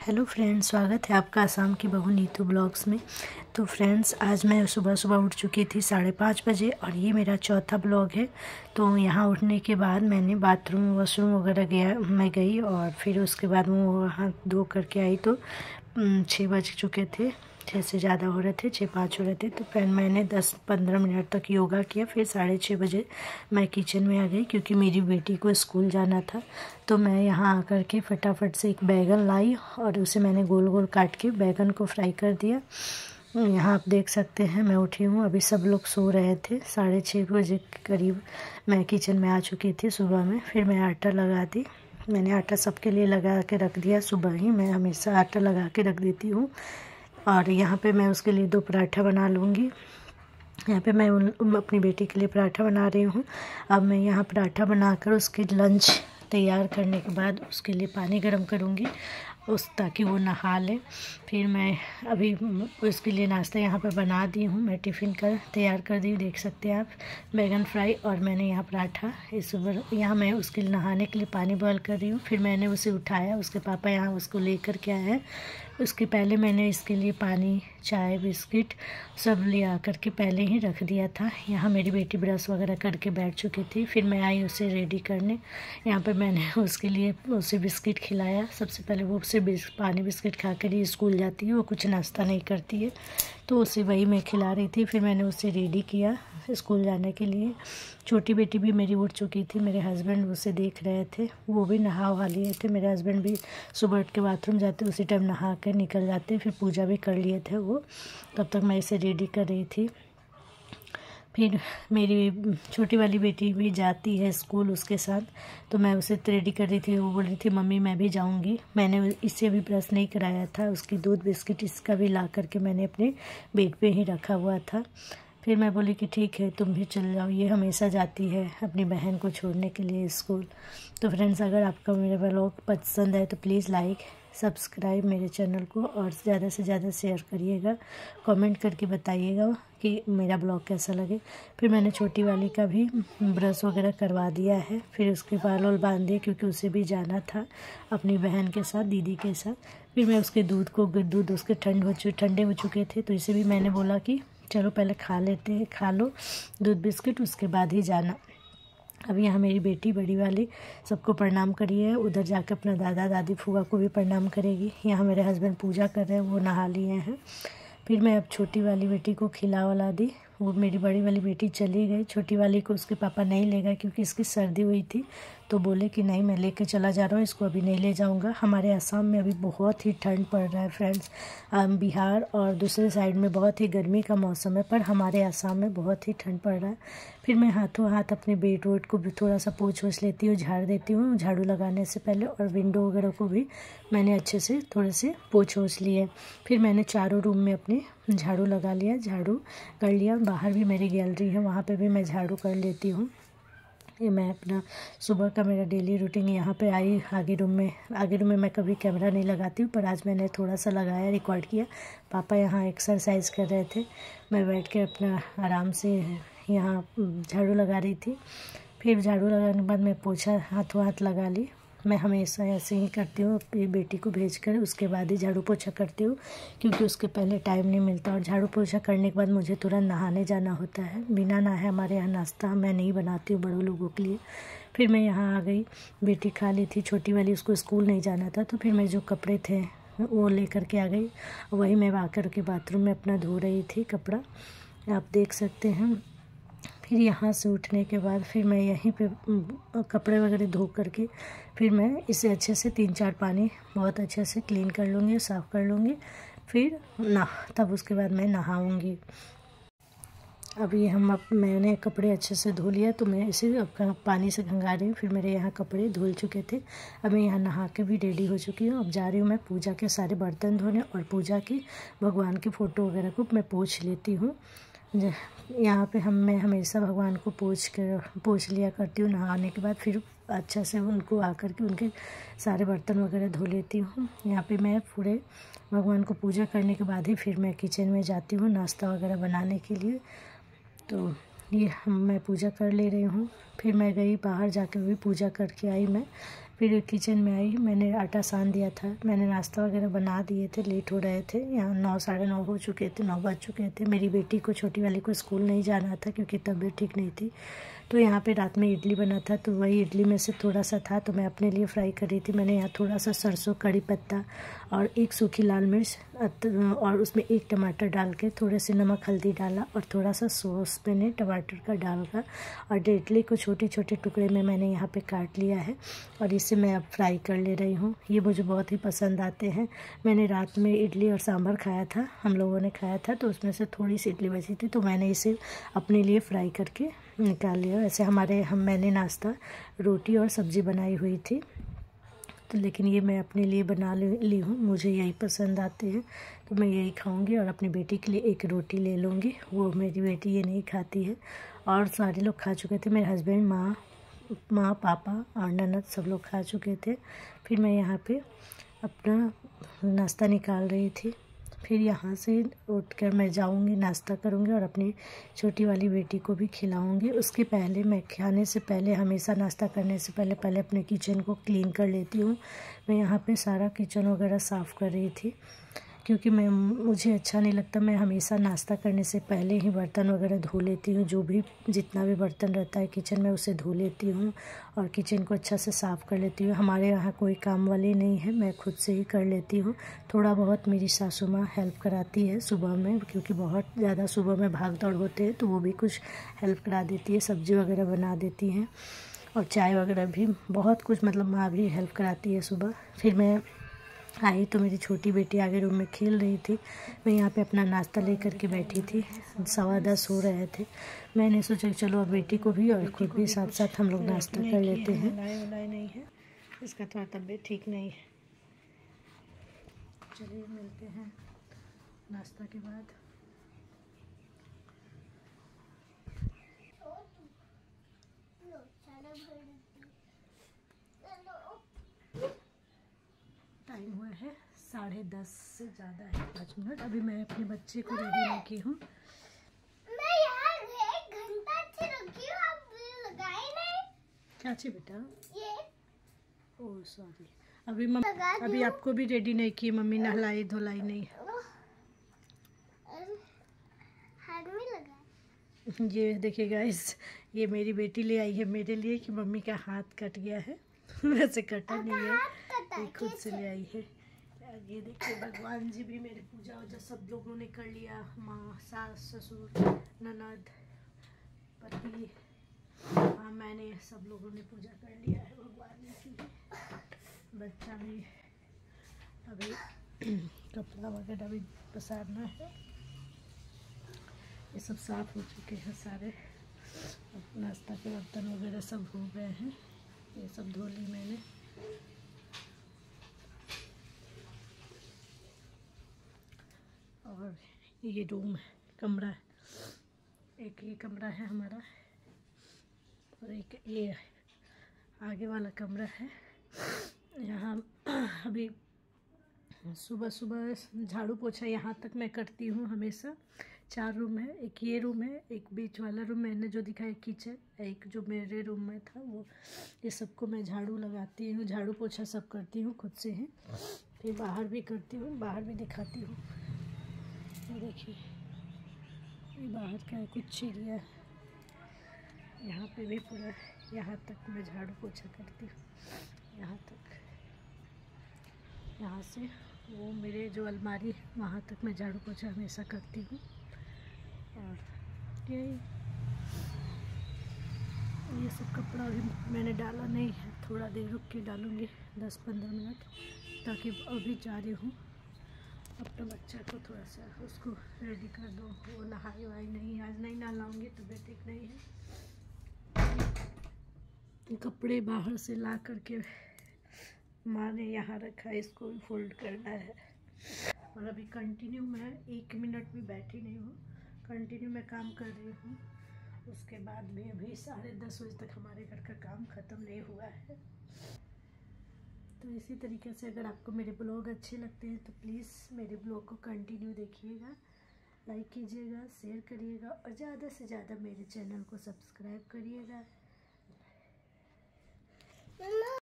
Hello friends, स्वागत है आपका आसाम की बहू नीतू ब्लॉग्स में। तो फ्रेंड्स, आज मैं सुबह सुबह उठ चुकी थी 5:30 बजे और ये मेरा चौथा ब्लॉग है। तो यहाँ उठने के बाद मैंने बाथरूम वॉशरूम वगैरह मैं गई और फिर उसके बाद मुँह हाथ धो करके आई तो 6 बज चुके थे। 6 से ज़्यादा हो रहे थे, 6-5 हो रहे थे। तो फिर मैंने 10-15 मिनट तक योगा किया। फिर 6:30 बजे मैं किचन में आ गई क्योंकि मेरी बेटी को स्कूल जाना था। तो मैं यहाँ आकर के फटाफट से एक बैगन लाई और उसे मैंने गोल गोल काट के बैगन को फ्राई कर दिया। यहाँ आप देख सकते हैं मैं उठी हूँ, अभी सब लोग सो रहे थे। 6:30 बजे के करीब मैं किचन में आ चुकी थी सुबह में। फिर मैं आटा लगा दी। मैंने आटा सबके लिए लगा के रख दिया सुबह ही। मैं हमेशा आटा लगा के रख देती हूँ। और यहाँ पे मैं उसके लिए 2 पराठा बना लूँगी। यहाँ पे मैं अपनी बेटी के लिए पराठा बना रही हूँ। अब मैं यहाँ पराठा बनाकर उसके लंच तैयार करने के बाद उसके लिए पानी गर्म करूँगी ताकि वो नहा ले। फिर मैं अभी उसके लिए नाश्ता यहाँ पर बना दी हूँ। मैं टिफ़िन का तैयार कर दी हूँ, देख सकते हैं आप, बैगन फ्राई और मैंने यहाँ पराठा। इस यहाँ मैं उसके लिए नहाने के लिए पानी बॉयल कर रही हूँ। फिर मैंने उसे उठाया, उसके पापा यहाँ उसको लेकर के आए हैं। उसके पहले मैंने इसके लिए पानी, चाय, बिस्किट सब ले आकर के पहले ही रख दिया था। यहाँ मेरी बेटी ब्रश वगैरह करके बैठ चुकी थी। फिर मैं आई उसे रेडी करने। यहाँ पर मैंने उसके लिए उसे बिस्किट खिलाया। सबसे पहले वो उसे पानी बिस्किट खा कर ही स्कूल जाती है, वो कुछ नाश्ता नहीं करती है, तो उसे वही मैं खिला रही थी। फिर मैंने उसे रेडी किया स्कूल जाने के लिए। छोटी बेटी भी मेरी उठ चुकी थी। मेरे हस्बैंड उसे देख रहे थे, वो भी नहा वहा लिए थे। मेरे हस्बैंड भी सुबह उठ के बाथरूम जाते, उसी टाइम नहा कर निकल जाते। फिर पूजा भी कर लिए थे वो। तब तक मैं इसे रेडी कर रही थी। फिर मेरी छोटी वाली बेटी भी जाती है स्कूल उसके साथ, तो मैं उसे रेडी कर रही थी। वो बोल रही थी मम्मी मैं भी जाऊंगी। मैंने इससे भी ब्रश नहीं कराया था। उसकी दूध बिस्किट इसका भी ला करके मैंने अपने बेड पे ही रखा हुआ था। फिर मैं बोली कि ठीक है तुम भी चल जाओ, ये हमेशा जाती है अपनी बहन को छोड़ने के लिए स्कूल। तो फ्रेंड्स, अगर आपका मेरा ब्लॉग पसंद है तो प्लीज़ लाइक सब्सक्राइब मेरे चैनल को और ज़्यादा से ज़्यादा शेयर करिएगा। कमेंट करके बताइएगा कि मेरा ब्लॉग कैसा लगे। फिर मैंने छोटी वाली का भी ब्रश वगैरह करवा दिया है। फिर उसके बाल वाल बांध दिए क्योंकि उसे भी जाना था अपनी बहन के साथ, दीदी के साथ। फिर मैं उसके दूध उसके ठंडे हो चुके थे, तो इसे भी मैंने बोला कि चलो पहले खा लेते हैं, खा लो दूध बिस्किट, उसके बाद ही जाना। अब यहाँ मेरी बेटी बड़ी वाली सबको प्रणाम करिए, उधर जाकर अपना दादा दादी फूफा को भी प्रणाम करेगी। यहाँ मेरे हस्बैंड पूजा कर रहे हैं, वो नहा लिए हैं। फिर मैं अब छोटी वाली बेटी को खिला दी। वो मेरी बड़ी वाली बेटी चली गई। छोटी वाली को उसके पापा नहीं ले गए क्योंकि इसकी सर्दी हुई थी, तो बोले कि नहीं मैं लेके चला जा रहा हूँ, इसको अभी नहीं ले जाऊँगा। हमारे असम में अभी बहुत ही ठंड पड़ रहा है फ्रेंड्स। बिहार और दूसरे साइड में बहुत ही गर्मी का मौसम है, पर हमारे असम में बहुत ही ठंड पड़ रहा है। फिर मैं हाथों हाथ अपने बेड वेड को भी थोड़ा सा पोंछ लेती हूँ, झाड़ देती हूँ झाड़ू लगाने से पहले। और विंडो वगैरह को भी मैंने अच्छे से थोड़े से पोंछ लिए। फिर मैंने चारों रूम में अपने झाड़ू लगा लिया, झाड़ू कर लिया। बाहर भी मेरी गैलरी है, वहाँ पे भी मैं झाड़ू कर लेती हूँ। ये मैं अपना सुबह का मेरा डेली रूटीन। यहाँ पे आई आगे रूम में मैं कभी कैमरा नहीं लगाती हूँ, पर आज मैंने थोड़ा सा लगाया, रिकॉर्ड किया। पापा यहाँ एक्सरसाइज कर रहे थे, मैं बैठ के अपना आराम से यहाँ झाड़ू लगा रही थी। फिर झाड़ू लगाने के बाद मैं पोछा हाथों हाथ लगा ली। मैं हमेशा ऐसे ही करती हूँ, अपनी बेटी को भेजकर उसके बाद ही झाड़ू पोछा करती हूँ क्योंकि उसके पहले टाइम नहीं मिलता। और झाड़ू पोछा करने के बाद मुझे तुरंत नहाने जाना होता है। बिना नहाए हमारे यहाँ नाश्ता मैं नहीं बनाती हूँ बड़ों लोगों के लिए। फिर मैं यहाँ आ गई, बेटी खा ली थी। छोटी वाली उसको स्कूल नहीं जाना था, तो फिर मैं जो कपड़े थे वो लेकर के आ गई। वही मैं आकर के बाथरूम में अपना धो रही थी कपड़ा, आप देख सकते हैं। फिर यहाँ से उठने के बाद फिर मैं यहीं पे कपड़े वगैरह धो करके फिर मैं इसे अच्छे से 3-4 पानी बहुत अच्छे से क्लीन कर लूँगी, साफ़ कर लूँगी। फिर तब उसके बाद मैं नहाऊँगी। अभी मैंने कपड़े अच्छे से धो लिया, तो मैं इसे अब पानी से खंगा रही हूँ। फिर मेरे यहाँ कपड़े धुल चुके थे। अब मैं यहाँ नहा के भी रेडी हो चुकी हूँ। अब जा रही हूँ मैं पूजा के सारे बर्तन धोने और पूजा की भगवान की फ़ोटो वगैरह को मैं पोंछ लेती हूँ। यहाँ पे मैं हमेशा भगवान को पोंछ लिया करती हूँ नहाने के बाद। फिर अच्छा से उनको आकर के उनके सारे बर्तन वगैरह धो लेती हूँ। यहाँ पे मैं पूरे भगवान को पूजा करने के बाद ही फिर मैं किचन में जाती हूँ नाश्ता वगैरह बनाने के लिए। तो ये मैं पूजा कर ले रही हूँ। फिर मैं गई बाहर, जाकर भी पूजा करके आई मैं। फिर किचन में आई, मैंने आटा सान दिया था, मैंने नाश्ता वगैरह बना दिए थे, लेट हो रहे थे, यहाँ 9 साढ़े 9 हो चुके थे, 9 बज चुके थे। मेरी बेटी को, छोटी वाली को स्कूल नहीं जाना था क्योंकि तबीयत ठीक नहीं थी। तो यहाँ पे रात में इडली बना था, तो वही इडली में से थोड़ा सा था तो मैं अपने लिए फ्राई कर रही थी। मैंने यहाँ थोड़ा सा सरसों, कड़ी पत्ता और एक सूखी लाल मिर्च और उसमें एक टमाटर डाल के थोड़े से नमक हल्दी डाला और थोड़ा सा सॉस मैंने टमाटर का डालकर और इडली को छोटे छोटे टुकड़े में मैंने यहाँ पे काट लिया है और इसे मैं अब फ्राई कर ले रही हूँ। ये मुझे बहुत ही पसंद आते हैं। मैंने रात में इडली और सांभर खाया था, हम लोगों ने खाया था, तो उसमें से थोड़ी सी इडली बची थी तो मैंने इसे अपने लिए फ्राई करके निकाल लिया। वैसे मैंने नाश्ता रोटी और सब्ज़ी बनाई हुई थी, तो लेकिन ये मैं अपने लिए बना ली हूँ, मुझे यही पसंद आते हैं तो मैं यही खाऊंगी और अपनी बेटी के लिए एक रोटी ले लूँगी। वो मेरी बेटी ये नहीं खाती है और सारे लोग खा चुके थे, मेरे हस्बैंड, माँ पापा और ननद सब लोग खा चुके थे। फिर मैं यहाँ पे अपना नाश्ता निकाल रही थी। फिर यहाँ से उठकर मैं जाऊँगी, नाश्ता करूँगी और अपनी छोटी वाली बेटी को भी खिलाऊँगी। उसके पहले मैं खाने से पहले, हमेशा नाश्ता करने से पहले अपने किचन को क्लीन कर लेती हूँ। मैं यहाँ पे सारा किचन वगैरह साफ़ कर रही थी क्योंकि मुझे अच्छा नहीं लगता। मैं हमेशा नाश्ता करने से पहले ही बर्तन वगैरह धो लेती हूँ, जितना भी बर्तन रहता है किचन में उसे धो लेती हूँ और किचन को अच्छा से साफ़ कर लेती हूँ। हमारे यहाँ कोई काम वाली नहीं है, मैं खुद से ही कर लेती हूँ। थोड़ा बहुत मेरी सासू माँ हेल्प कराती है सुबह में, क्योंकि बहुत ज़्यादा सुबह में भाग दौड़ होते हैं तो वो भी कुछ हेल्प करा देती है, सब्ज़ी वगैरह बना देती हैं और चाय वगैरह भी, बहुत कुछ मतलब माँ भी हेल्प कराती है सुबह। फिर मैं आई तो मेरी छोटी बेटी आगे रूम में खेल रही थी, मैं यहाँ पे अपना नाश्ता लेकर के बैठी थी। 10:15 हो रहे थे, मैंने सोचा चलो अब बेटी को भी और खुद भी साथ साथ हम लोग नाश्ता कर लेते हैं। नहाए नहीं है, इसका थोड़ा तबीयत ठीक नहीं है। चलिए मिलते हैं नाश्ता के बाद। टाइम हुआ है 10:30 से ज़्यादा है, 5 मिनट। अभी मैं अपने बच्चे को रेडी नहीं की हूँ। मैं यहाँ 1 घंटा से रखी हूँ, आप लगाए नहीं। क्या चाहिए बेटा? ये ओह सॉरी, अभी आपको भी रेडी नहीं की मम्मी, नहलाई धुलाई नहीं। हाथ में लगा। ये देखिए गाइस, ये मेरी बेटी ले आई है मेरे लिए कि मम्मी का हाथ कट गया है। वैसे कटा नहीं है, ये खुद से ले आई है। ये देखिए भगवान जी भी मेरे पूजा वूजा सब लोगों ने कर लिया, माँ, सास, ससुर, ननद, पति, हाँ मैंने, सब लोगों ने पूजा कर लिया है भगवान की। बच्चा भी अभी कपड़ा वगैरह भी पसारना है। ये सब साफ़ हो चुके हैं सारे, नाश्ता के बर्तन वगैरह सब हो गए हैं, ये सब धो ली मैंने। और ये रूम है, कमरा है, एक ये कमरा है हमारा और एक ये आगे वाला कमरा है। यहाँ अभी सुबह सुबह झाड़ू पोछा यहाँ तक मैं करती हूँ हमेशा। 4 रूम है, एक ये रूम है, एक बीच वाला रूम मैंने जो दिखाया किचन, एक जो मेरे रूम में था वो, ये सबको मैं झाड़ू लगाती हूँ, झाड़ू पोछा सब करती हूँ खुद से ही। फिर बाहर भी करती हूँ, बाहर भी दिखाती हूँ। ये देखिए, ये बाहर का कुछ एरिया, यहाँ पे भी पूरा यहाँ तक मैं झाड़ू पोछा करती हूँ, यहाँ तक, यहाँ से वो मेरे जो अलमारी वहाँ तक मैं झाड़ू पोछा हमेशा करती हूँ। और ये सब कपड़ा अभी मैंने डाला नहीं है, थोड़ा देर रुक के डालूँगी, 10-15 मिनट, ताकि अभी जा रही हूँ अपने बच्चा को थोड़ा सा उसको रेडी कर दो। वो नहाई वहाई नहीं, आज नहीं नहलाऊँगी, तबीयत ठीक नहीं है। कपड़े बाहर से ला करके माँ ने यहाँ रखा है, इसको भी फोल्ड करना है। और अभी कंटिन्यू मैं 1 मिनट भी बैठी नहीं हूँ, कंटिन्यू मैं काम कर रही हूँ। उसके बाद भी अभी 10:30 बजे तक हमारे घर का काम ख़त्म नहीं हुआ है। तो इसी तरीके से अगर आपको मेरे ब्लॉग अच्छे लगते हैं तो प्लीज़ मेरे ब्लॉग को कंटिन्यू देखिएगा, लाइक कीजिएगा, शेयर करिएगा और ज़्यादा से ज़्यादा मेरे चैनल को सब्सक्राइब करिएगा।